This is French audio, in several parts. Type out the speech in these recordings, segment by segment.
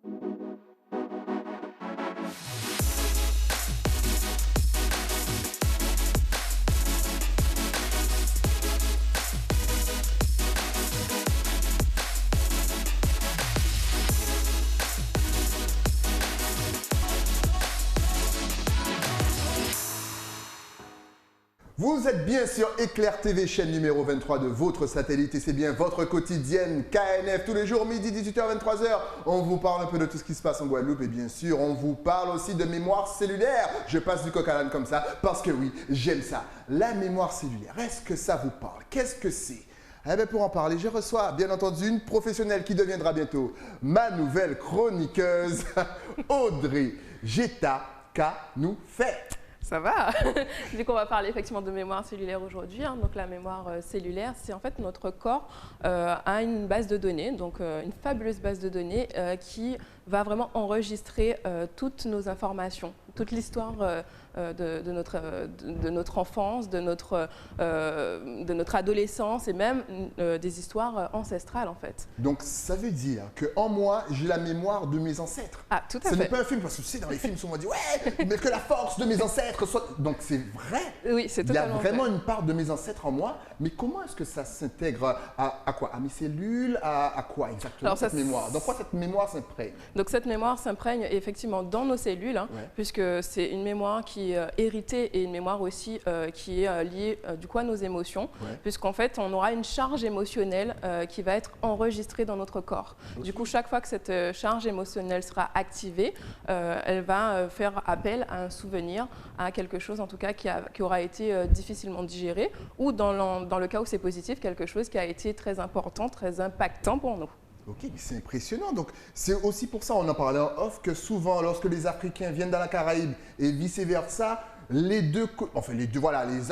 Vous êtes bien sur Éclair TV, chaîne numéro 23 de votre satellite et c'est bien votre quotidienne KNF. Tous les jours, midi, 18h, 23h, on vous parle un peu de tout ce qui se passe en Guadeloupe et bien sûr, on vous parle aussi de mémoire cellulaire. Je passe du coq à l'âne comme ça parce que oui, j'aime ça. La mémoire cellulaire, est-ce que ça vous parle? Qu'est-ce que c'est? Eh bien, pour en parler, je reçois bien entendu une professionnelle qui deviendra bientôt ma nouvelle chroniqueuse, Audrey Geta. Nous fait. Ça va. Du coup, on va parler effectivement de mémoire cellulaire aujourd'hui. Donc la mémoire cellulaire, c'est en fait notre corps a une base de données, donc une fabuleuse base de données qui va vraiment enregistrer toutes nos informations, toute l'histoire de notre enfance, de notre adolescence et même des histoires ancestrales en fait. Donc ça veut dire qu'en moi, j'ai la mémoire de mes ancêtres. Ah, tout à fait. Ce n'est pas un film, parce que tu sais, dans les films, souvent on dit ouais, mais que la force de mes ancêtres soit... Donc c'est vrai. Oui, c'est totalement vrai. Il y a vraiment vrai. une part de mes ancêtres en moi, mais comment est-ce que ça s'intègre à quoi? À mes cellules? À quoi exactement? Alors, cette mémoire? Dans quoi cette mémoire s'imprègne? Donc cette mémoire s'imprègne effectivement dans nos cellules, ouais, puisque c'est une mémoire qui est héritée et une mémoire aussi qui est liée du coup à nos émotions, ouais, puisqu'en fait on aura une charge émotionnelle qui va être enregistrée dans notre corps. Okay. Du coup, chaque fois que cette charge émotionnelle sera activée, elle va faire appel à un souvenir, à quelque chose en tout cas qui aura été difficilement digéré, ou dans le cas où c'est positif, quelque chose qui a été très important, très impactant pour nous. Ok, c'est impressionnant. Donc, c'est aussi pour ça, on en parlait en off, que souvent, lorsque les Africains viennent dans la Caraïbe et vice-versa, les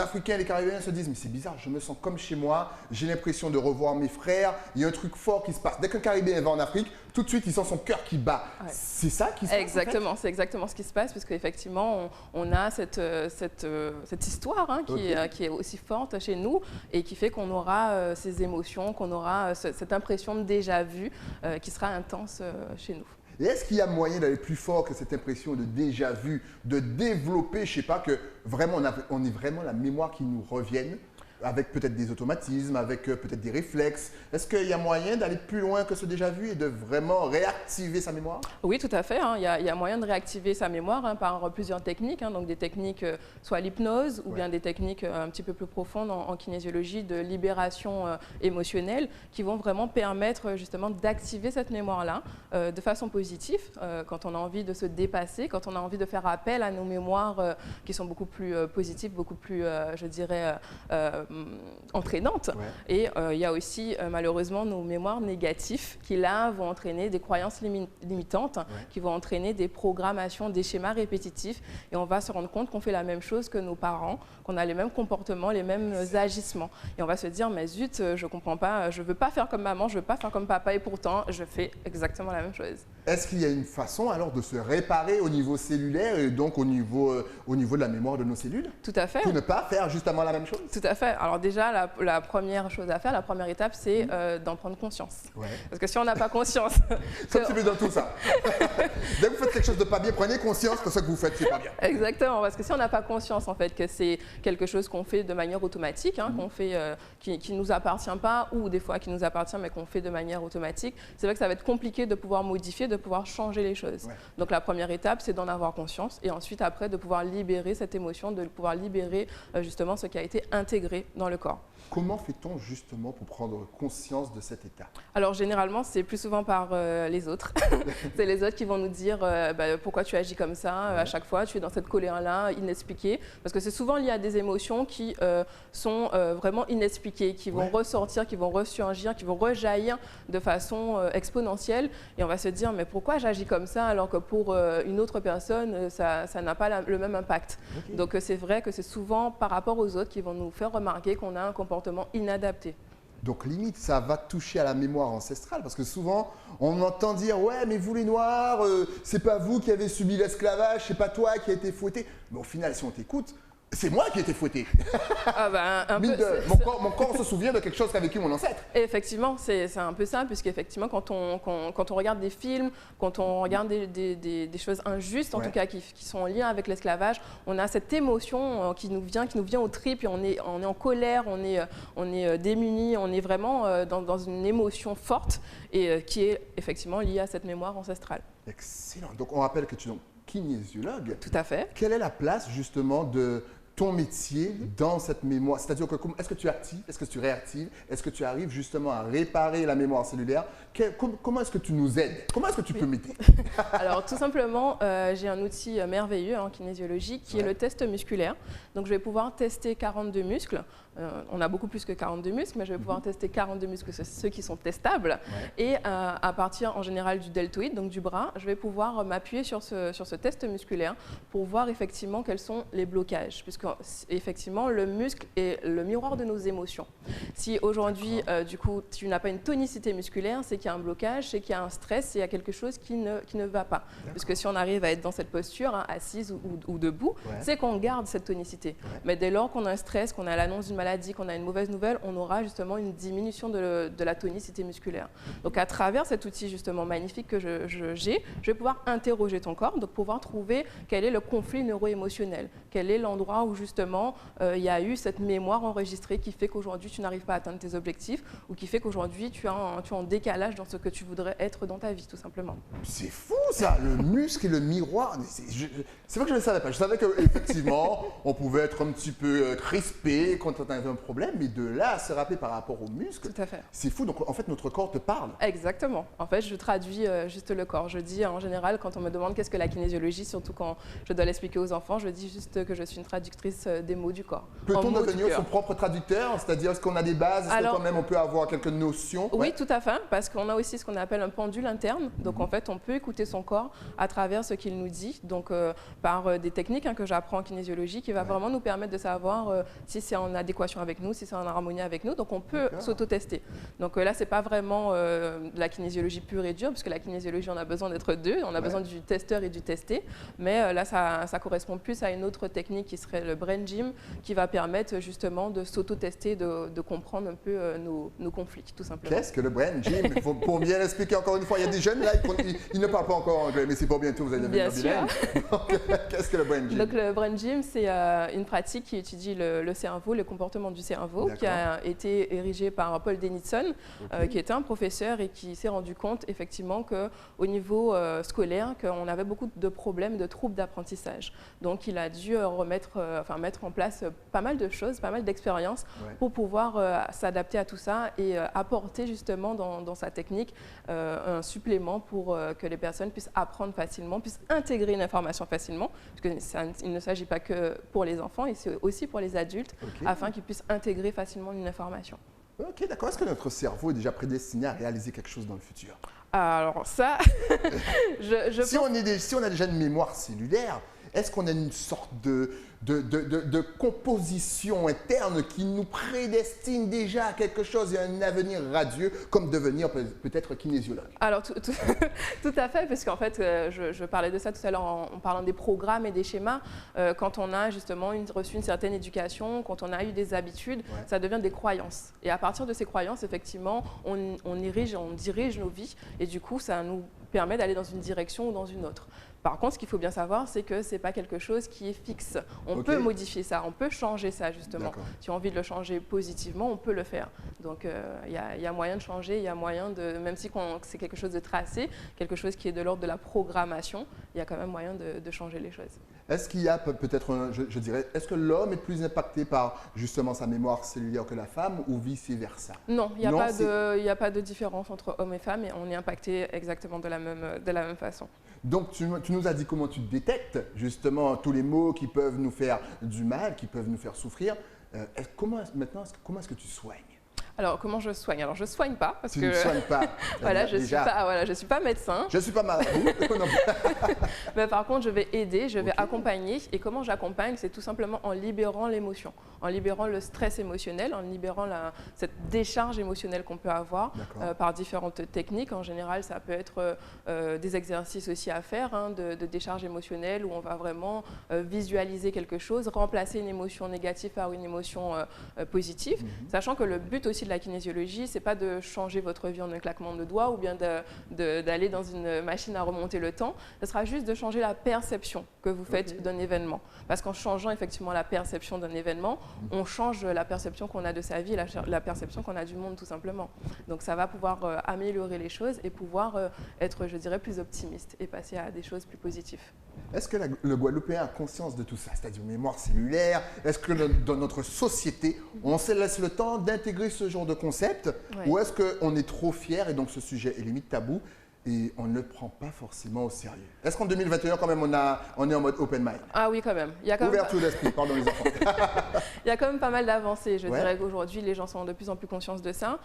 Africains et les Caribéens se disent « mais c'est bizarre, je me sens comme chez moi, j'ai l'impression de revoir mes frères, il y a un truc fort qui se passe. » Dès qu'un Caribéen va en Afrique, tout de suite, il sent son cœur qui bat. Ouais. C'est ça qui se passe? Exactement, c'est exactement ce qui se passe, puisque effectivement, on a cette histoire hein, qui est aussi forte chez nous et qui fait qu'on aura ces émotions, qu'on aura cette impression de déjà-vu qui sera intense chez nous. Et est-ce qu'il y a moyen d'aller plus fort que cette impression de déjà-vu, de développer, je ne sais pas, que vraiment on ait vraiment la mémoire qui nous revienne, avec peut-être des automatismes, avec peut-être des réflexes? Est-ce qu'il y a moyen d'aller plus loin que ce déjà-vu et de vraiment réactiver sa mémoire? Oui, tout à fait. Hein. Il y a moyen de réactiver sa mémoire hein, par plusieurs techniques. Hein. Donc des techniques, soit l'hypnose ou bien des techniques un petit peu plus profondes en kinésiologie de libération émotionnelle qui vont vraiment permettre justement d'activer cette mémoire-là de façon positive quand on a envie de se dépasser, quand on a envie de faire appel à nos mémoires qui sont beaucoup plus positives, beaucoup plus, je dirais, entraînantes. Ouais. Et il y a aussi malheureusement nos mémoires négatives qui là vont entraîner des croyances limitantes, ouais, qui vont entraîner des programmations, des schémas répétitifs et on va se rendre compte qu'on fait la même chose que nos parents, qu'on a les mêmes comportements, les mêmes agissements et on va se dire mais zut, je comprends pas, je veux pas faire comme maman, je veux pas faire comme papa et pourtant je fais exactement la même chose. Est-ce qu'il y a une façon alors de se réparer au niveau cellulaire et donc au niveau de la mémoire de nos cellules? Tout à fait. Pour ne pas faire justement la même chose? Tout à fait. Alors déjà, la première chose à faire, la première étape, c'est d'en prendre conscience. Ouais. Parce que si on n'a pas conscience... C'est un petit peu dans tout ça. Dès que vous faites quelque chose de pas bien, prenez conscience que ce que vous faites, c'est pas bien. Exactement, parce que si on n'a pas conscience en fait que c'est quelque chose qu'on fait de manière automatique, hein, qu'on fait, qui nous appartient pas, ou des fois qui nous appartient mais qu'on fait de manière automatique, c'est vrai que ça va être compliqué de pouvoir modifier, de pouvoir changer les choses. Ouais. Donc la première étape, c'est d'en avoir conscience et ensuite après de pouvoir libérer cette émotion, de pouvoir libérer justement ce qui a été intégré dans le corps. Comment fait-on justement pour prendre conscience de cet état? Alors généralement, c'est plus souvent par les autres. C'est les autres qui vont nous dire pourquoi tu agis comme ça à chaque fois, tu es dans cette colère-là, inexpliquée. Parce que c'est souvent lié à des émotions qui sont vraiment inexpliquées, qui vont ressortir, qui vont ressurgir, qui vont rejaillir de façon exponentielle. Et on va se dire, mais pourquoi j'agis comme ça alors que pour une autre personne, ça n'a pas le même impact. Okay. Donc c'est vrai que c'est souvent par rapport aux autres qui vont nous faire remarquer qu'on a un comportement inadapté. Donc limite, ça va toucher à la mémoire ancestrale parce que souvent, on entend dire « ouais, mais vous les Noirs, c'est pas vous qui avez subi l'esclavage, c'est pas toi qui a été fouetté ». Mais au final, si on t'écoute, C'est moi qui ai été fouetté. Ah ben, un peu, Mon corps se souvient de quelque chose qu'a vécu mon ancêtre. Et effectivement, c'est un peu ça, puisqu'effectivement, quand on regarde des films, quand on regarde des choses injustes, en tout cas qui sont en lien avec l'esclavage, on a cette émotion qui nous vient aux tripes, et on est en colère, on est démunis, on est vraiment dans une émotion forte et qui est effectivement liée à cette mémoire ancestrale. Excellent. Donc on rappelle que tu es donc kinésiologue. Tout à fait. Quelle est la place justement de ton métier dans cette mémoire? C'est-à-dire que est-ce que tu actives, est-ce que tu réactives, est-ce que tu arrives justement à réparer la mémoire cellulaire? Comment est-ce que tu nous aides? Comment est-ce que tu peux m'aider? Alors tout simplement, j'ai un outil merveilleux en kinésiologie qui est le test musculaire. Donc je vais pouvoir tester 42 muscles. On a beaucoup plus que 42 muscles, mais je vais pouvoir tester 42 muscles, ceux qui sont testables. Et à partir en général du deltoïde, donc du bras, je vais pouvoir m'appuyer sur ce test musculaire pour voir effectivement quels sont les blocages. Puisque effectivement, le muscle est le miroir de nos émotions. Si aujourd'hui, du coup, tu n'as pas une tonicité musculaire, c'est qu'il y a un blocage, c'est qu'il y a un stress, c'est qu'il y a quelque chose qui ne va pas. Puisque si on arrive à être dans cette posture, assise ou debout, c'est qu'on garde cette tonicité. Mais dès lors qu'on a un stress, qu'on a l'annonce d'une maladie, qu'on a une mauvaise nouvelle, on aura justement une diminution de la tonicité musculaire. Donc à travers cet outil justement magnifique que je vais pouvoir interroger ton corps, donc pouvoir trouver quel est le conflit neuro-émotionnel, quel est l'endroit où justement il y a eu cette mémoire enregistrée qui fait qu'aujourd'hui tu n'arrives pas à atteindre tes objectifs ou qui fait qu'aujourd'hui tu es en décalage dans ce que tu voudrais être dans ta vie tout simplement. C'est fou ça, le muscle et le miroir. C'est vrai que je ne le savais pas. Je savais qu'effectivement on pouvait être un petit peu crispé quand on avait un problème, mais de là à se rappeler par rapport au muscle, tout à fait. C'est fou. Donc en fait notre corps te parle. Exactement. En fait je traduis juste le corps. Je dis en général quand on me demande qu'est-ce que la kinésiologie, surtout quand je dois l'expliquer aux enfants, je dis juste que je suis une traductrice des mots du corps. Peut-on devenir son propre traducteur? C'est-à-dire est-ce qu'on a des bases? Est-ce que quand même on peut avoir quelques notions? Oui, tout à fait, parce qu'on a aussi ce qu'on appelle un pendule interne. Donc en fait on peut écouter son corps à travers ce qu'il nous dit, donc par des techniques que j'apprends en kinésiologie qui va vraiment nous permettre de savoir si c'est en adéquation avec nous, si c'est en harmonie avec nous. Donc on peut s'auto-tester. Donc là c'est pas vraiment de la kinésiologie pure et dure, parce que la kinésiologie on a besoin d'être deux, on a besoin du testeur et du testé. Mais là ça correspond plus à une autre technique qui serait le brain gym, qui va permettre justement de s'auto-tester, de comprendre un peu nos conflits tout simplement. Qu'est-ce que le brain gym? Pour bien expliquer encore une fois, il y a des jeunes là, ils ne parlent pas encore anglais, mais c'est pour bientôt, vous allez devenir bilingue. Qu'est-ce que le brain gym? Donc le brain gym, c'est une pratique qui étudie le cerveau, le comportement du cerveau, qui a été érigée par Paul Denison, qui était un professeur et qui s'est rendu compte effectivement qu'au niveau scolaire, qu'on avait beaucoup de problèmes, de troubles d'apprentissage. Donc il a dû mettre en place pas mal de choses, pas mal d'expériences pour pouvoir s'adapter à tout ça et apporter justement dans sa technique un supplément pour que les personnes puissent apprendre facilement, puissent intégrer une information facilement, parce qu'il ne s'agit pas que pour les enfants, et c'est aussi pour les adultes, afin qu'ils puissent intégrer facilement une information. Ok, d'accord. Est-ce que notre cerveau est déjà prédestiné à réaliser quelque chose dans le futur? Alors ça, si on a déjà une mémoire cellulaire, est-ce qu'on a une sorte de composition interne qui nous prédestine déjà à quelque chose et à un avenir radieux, comme devenir peut-être kinésiologue? Alors tout à fait, parce qu'en fait, je parlais de ça tout à l'heure en parlant des programmes et des schémas. Quand on a justement reçu une certaine éducation, quand on a eu des habitudes, ça devient des croyances. Et à partir de ces croyances, effectivement, on dirige nos vies, et du coup, ça nous permet d'aller dans une direction ou dans une autre. Par contre, ce qu'il faut bien savoir, c'est que ce n'est pas quelque chose qui est fixe. On peut modifier ça, on peut changer ça justement. Si on a envie de le changer positivement, on peut le faire. Donc il y a moyen de changer, il y a moyen de, même si c'est quelque chose de tracé, quelque chose qui est de l'ordre de la programmation, il y a quand même moyen de changer les choses. Est-ce qu'il y a peut-être, je dirais, est-ce que l'homme est plus impacté par justement sa mémoire cellulaire que la femme ou vice-versa? Non, il n'y a pas de différence entre hommes et femmes, et on est impacté exactement de la même façon. Donc tu nous as dit comment tu détectes justement tous les mots qui peuvent nous faire du mal, qui peuvent nous faire souffrir. Comment est-ce que tu soignes? Alors, comment je soigne? Alors, je ne soigne pas. Parce tu ne soignes pas. Voilà, je ne suis pas médecin. Je ne suis pas marabout. Mais par contre, je vais aider, je vais accompagner. Et comment j'accompagne? C'est tout simplement en libérant l'émotion, en libérant le stress émotionnel, en libérant cette décharge émotionnelle qu'on peut avoir par différentes techniques. En général, ça peut être des exercices aussi à faire hein, de décharge émotionnelle où on va vraiment visualiser quelque chose, remplacer une émotion négative par une émotion positive, sachant que le but aussi de la kinésiologie, c'est pas de changer votre vie en un claquement de doigts ou bien d'aller dans une machine à remonter le temps, ce sera juste de changer la perception que vous faites d'un événement. Parce qu'en changeant effectivement la perception d'un événement, on change la perception qu'on a de sa vie, la perception qu'on a du monde tout simplement. Donc ça va pouvoir améliorer les choses et pouvoir être, je dirais, plus optimiste et passer à des choses plus positives. Est-ce que le Guadeloupéen a conscience de tout ça, c'est-à-dire mémoire cellulaire? Est-ce que dans notre société, on se laisse le temps d'intégrer ce genre de concept? Ou est-ce qu'on est trop fier et donc ce sujet est limite tabou et on ne le prend pas forcément au sérieux? Est-ce qu'en 2021, quand même, on est en mode open mind? Ah oui, quand même. Il y a quand Ouverture d'esprit, pardon les enfants. Il y a quand même pas mal d'avancées. Je dirais qu'aujourd'hui, les gens sont de plus en plus conscients de ça.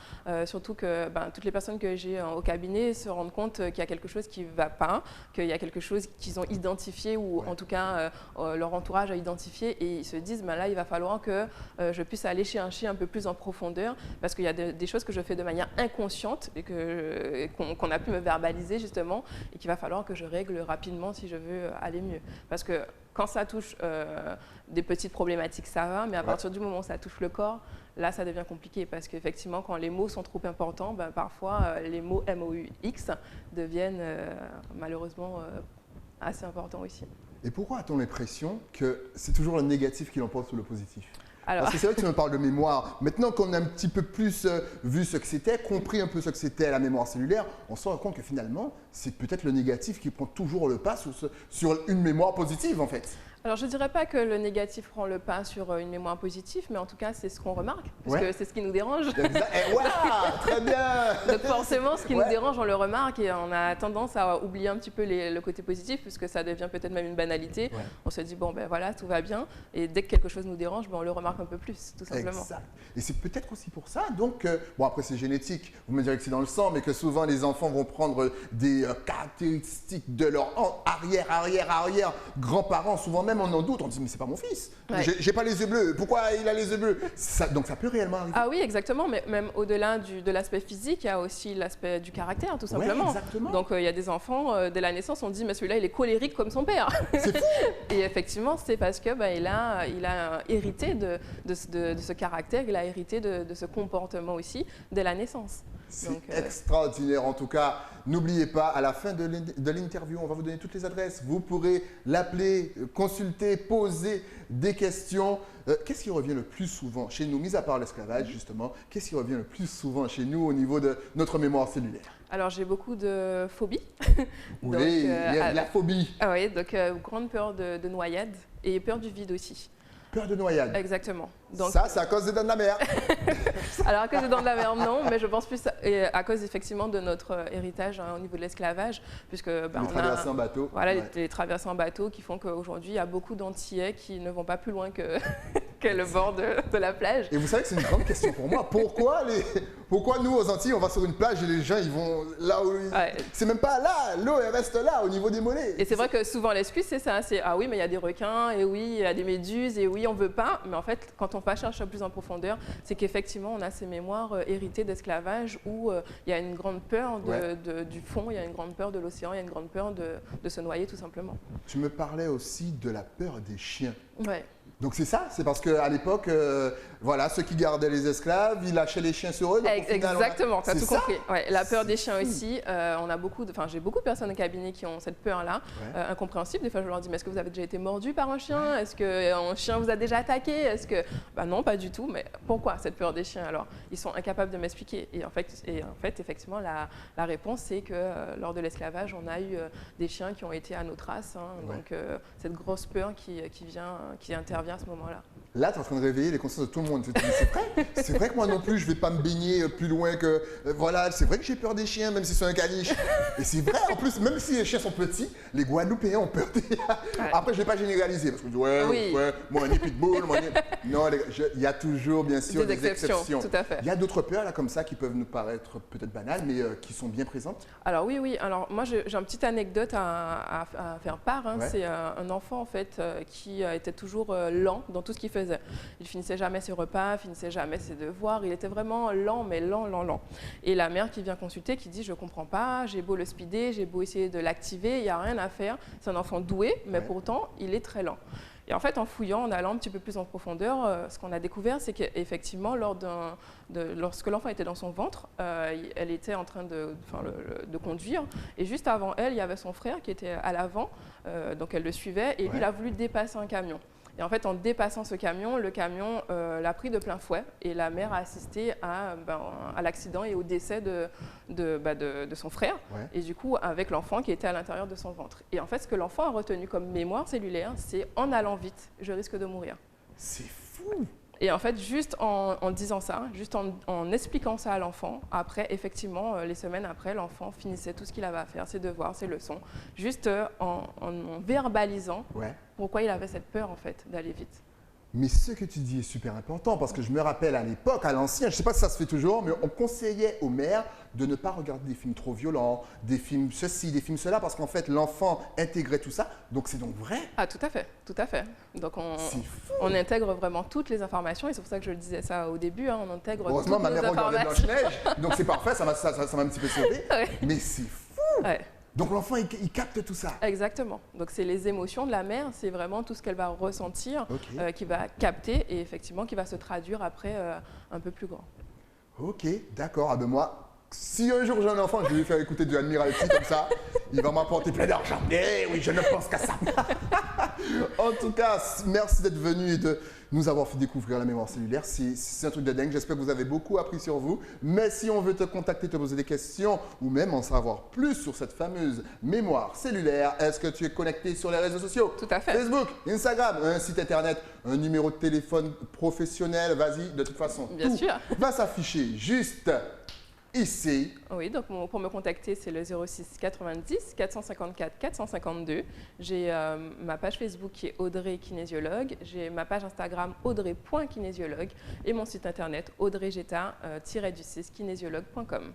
Surtout que toutes les personnes que j'ai au cabinet se rendent compte qu'il y a quelque chose qui ne va pas, qu'il y a quelque chose qu'ils ont identifié ou en tout cas leur entourage a identifié et ils se disent là, il va falloir que je puisse aller chercher un peu plus en profondeur parce qu'il y a des choses que je fais de manière inconsciente et qu'on a pu me verbaliser justement et qu'il va falloir que je règle rapidement si je veux aller mieux. Parce que quand ça touche des petites problématiques, ça va, mais à partir du moment où ça touche le corps, là, ça devient compliqué parce qu'effectivement, quand les mots sont trop importants, parfois, les mots MOUX deviennent malheureusement assez importants aussi. Et pourquoi a-t-on l'impression que c'est toujours le négatif qui l'emporte sur le positif? Alors... Parce que c'est vrai que tu me parles de mémoire. Maintenant qu'on a un petit peu plus vu ce que c'était, compris un peu ce que c'était la mémoire cellulaire, on se rend compte que finalement, c'est peut-être le négatif qui prend toujours le pas sur une mémoire positive en fait. Alors, je ne dirais pas que le négatif prend le pas sur une mémoire positive, mais en tout cas, c'est ce qu'on remarque, parce que c'est ce qui nous dérange. Très bien. Donc forcément, ce qui nous dérange, on le remarque et on a tendance à oublier un petit peu le côté positif, puisque ça devient peut-être même une banalité. On se dit, bon, ben voilà, tout va bien. Et dès que quelque chose nous dérange, on le remarque un peu plus, tout simplement. Exact. Et c'est peut-être aussi pour ça, donc, bon après c'est génétique, vous me direz que c'est dans le sang, mais que souvent les enfants vont prendre des caractéristiques de leur arrière grands-parents, souvent même on en doute, on dit mais c'est pas mon fils, j'ai pas les yeux bleus, pourquoi il a les yeux bleus? Donc ça peut réellement arriver. Ah oui, exactement, mais même au-delà de l'aspect physique, il y a aussi l'aspect du caractère, tout simplement. Exactement. Donc il y a des enfants, dès la naissance, on dit mais celui-là il est colérique comme son père. C'est fou. Et effectivement, c'est parce que il a hérité de ce caractère, il a hérité de ce comportement aussi dès la naissance. C'est extraordinaire en tout cas. N'oubliez pas, à la fin de l'interview, on va vous donner toutes les adresses. Vous pourrez l'appeler, consulter, poser des questions. Qu'est-ce qui revient le plus souvent chez nous, mis à part l'esclavage justement, qu'est-ce qui revient le plus souvent chez nous au niveau de notre mémoire cellulaire? Alors j'ai beaucoup de phobies. Oui, il y a la phobie. Ah oui, donc grande peur de noyade et peur du vide aussi. Peur de noyade. Exactement. Donc, ça, c'est à cause des dents de la mer. Alors, à cause des dents de la mer, non, mais je pense plus à cause effectivement de notre héritage au niveau de l'esclavage, puisque les traversées en bateau. Voilà, les traversées en bateau qui font qu'aujourd'hui, il y a beaucoup d'Antillais qui ne vont pas plus loin que le bord de la plage. Et vous savez que c'est une grande question pour moi. Pourquoi nous, aux Antilles, on va sur une plage et les gens, ils vont là où... C'est même pas là, l'eau, elle reste là, au niveau des mollets. Et c'est vrai que souvent, l'excuse, c'est ça. C'est « Ah oui, mais il y a des requins, et oui, il y a des méduses, et oui, on veut pas. » Mais en fait, quand on va chercher plus en profondeur, c'est qu'effectivement, on a ces mémoires héritées d'esclavage où il y a une grande peur du fond, il y a une grande peur de l'océan, il y a une grande peur de se noyer, tout simplement. Tu me parlais aussi de la peur des chiens. Ouais. Donc c'est ça, c'est parce qu'à l'époque, voilà, ceux qui gardaient les esclaves, ils lâchaient les chiens sur eux. Donc exactement, tu as tout compris. Ouais, la peur des chiens aussi, j'ai beaucoup de personnes au cabinet qui ont cette peur-là, incompréhensible. Des fois, je leur dis, mais est-ce que vous avez déjà été mordu par un chien? Est-ce qu'un chien vous a déjà attaqué? Est-ce que... non, pas du tout, mais pourquoi cette peur des chiens? Alors, ils sont incapables de m'expliquer. Et en fait, effectivement, la réponse, c'est que lors de l'esclavage, on a eu des chiens qui ont été à nos traces. Donc, cette grosse peur qui intervient à ce moment-là. Là, tu es en train de réveiller les consciences de tout le monde. C'est vrai que moi non plus, je ne vais pas me baigner plus loin que... voilà, c'est vrai que j'ai peur des chiens, même si c'est un caniche. Et c'est vrai, en plus, même si les chiens sont petits, les Guadeloupéens ont peur des... Après, je ne vais pas généraliser, parce que moi, un pitbull, non, il y a toujours, bien sûr, des exceptions. Tout à fait. Il y a d'autres peurs, là, comme ça, qui peuvent nous paraître peut-être banales, mais qui sont bien présentes. Alors oui. Alors moi, j'ai une petite anecdote à faire part. C'est un enfant, en fait, qui était toujours lent dans tout ce qu'il faisait. Il finissait jamais ses repas, finissait jamais ses devoirs. Il était vraiment lent, mais lent, lent, lent. Et la mère qui vient consulter, qui dit « je comprends pas, j'ai beau le speeder, j'ai beau essayer de l'activer, il n'y a rien à faire. C'est un enfant doué, mais pourtant, il est très lent. » Et en fait, en fouillant, en allant un petit peu plus en profondeur, ce qu'on a découvert, c'est qu'effectivement, lorsque l'enfant était dans son ventre, elle était en train de conduire. Et juste avant elle, il y avait son frère qui était à l'avant, donc elle le suivait, et lui, il a voulu dépasser un camion. Et en fait, en dépassant ce camion, le camion l'a pris de plein fouet et la mère a assisté à l'accident et au décès de son frère. Ouais. Et du coup, avec l'enfant qui était à l'intérieur de son ventre. Et en fait, ce que l'enfant a retenu comme mémoire cellulaire, c'est « en allant vite, je risque de mourir ». C'est fou! Et en fait, juste en disant ça, juste en expliquant ça à l'enfant, après, effectivement, les semaines après, l'enfant finissait tout ce qu'il avait à faire, ses devoirs, ses leçons, juste en verbalisant pourquoi il avait cette peur, en fait, d'aller vite. Mais ce que tu dis est super important parce que je me rappelle à l'époque, à l'ancien, je ne sais pas si ça se fait toujours, mais on conseillait aux mères de ne pas regarder des films trop violents, des films ceci, des films cela, parce qu'en fait, l'enfant intégrait tout ça. Donc, c'est donc vrai. Ah, tout à fait, tout à fait. Donc, on intègre vraiment toutes les informations et c'est pour ça que je le disais ça au début, hein, on intègre toutes les informations. Heureusement, ma mère regardait Blanche-Neige, donc c'est parfait, ça m'a un petit peu sauvé. Mais c'est fou. Donc l'enfant, il capte tout ça. Exactement. Donc c'est les émotions de la mère, c'est vraiment tout ce qu'elle va ressentir, qui va capter et effectivement qui va se traduire après un peu plus grand. Ok, d'accord. Ah ben moi, si un jour j'ai un enfant, je vais lui faire écouter du Admiralty comme ça, il va m'apporter plein d'argent. Eh oui, je ne pense qu'à ça. En tout cas, merci d'être venu et de nous avoir fait découvrir la mémoire cellulaire. C'est un truc de dingue. J'espère que vous avez beaucoup appris sur vous. Mais si on veut te contacter, te poser des questions ou même en savoir plus sur cette fameuse mémoire cellulaire, est-ce que tu es connecté sur les réseaux sociaux? Tout à fait. Facebook, Instagram, un site internet, un numéro de téléphone professionnel. Vas-y, de toute façon, bien sûr, va s'afficher juste ici. Oui, donc pour me contacter, c'est le 06 90 454 452. J'ai ma page Facebook qui est Audrey Kinésiologue. J'ai ma page Instagram audrey.kinésiologue et mon site internet audreyjeta-kinésiologue.com.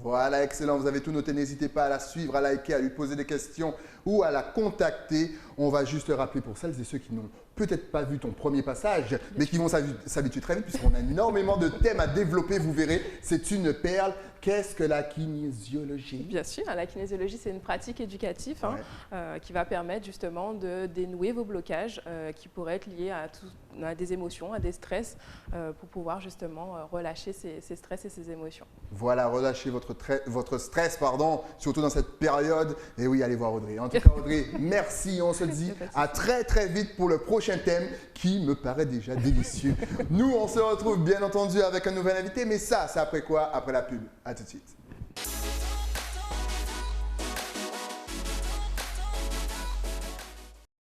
Voilà, excellent. Vous avez tout noté. N'hésitez pas à la suivre, à liker, à lui poser des questions ou à la contacter. On va juste rappeler pour celles et ceux qui n'ont peut-être pas vu ton premier passage, mais qui vont s'habituer très vite puisqu'on a énormément de thèmes à développer. Vous verrez, c'est une perle. Qu'est-ce que la kinésiologie? Bien sûr, la kinésiologie, c'est une pratique éducative qui va permettre justement de dénouer vos blocages qui pourraient être liés à des émotions, à des stress, pour pouvoir justement relâcher ces stress et ces émotions. Voilà, relâchez votre stress, surtout dans cette période. Et oui, allez voir Audrey. En tout cas, Audrey, merci. On se dit à très très vite pour le prochain thème qui me paraît déjà délicieux. Nous, on se retrouve bien entendu avec un nouvel invité, mais ça, c'est après quoi? Après la pub. À tout de suite.